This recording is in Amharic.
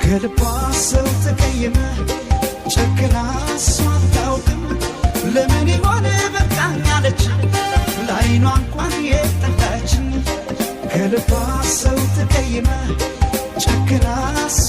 ከልቧ ሰው ተቀየመ ጨክና እሷ አታውቅም ለምን ይሆን በቃኝ አለች ለዓይኗ እንኳን የጠላችን ከልቧ ሰው ተቀየመ ጨክና እሷ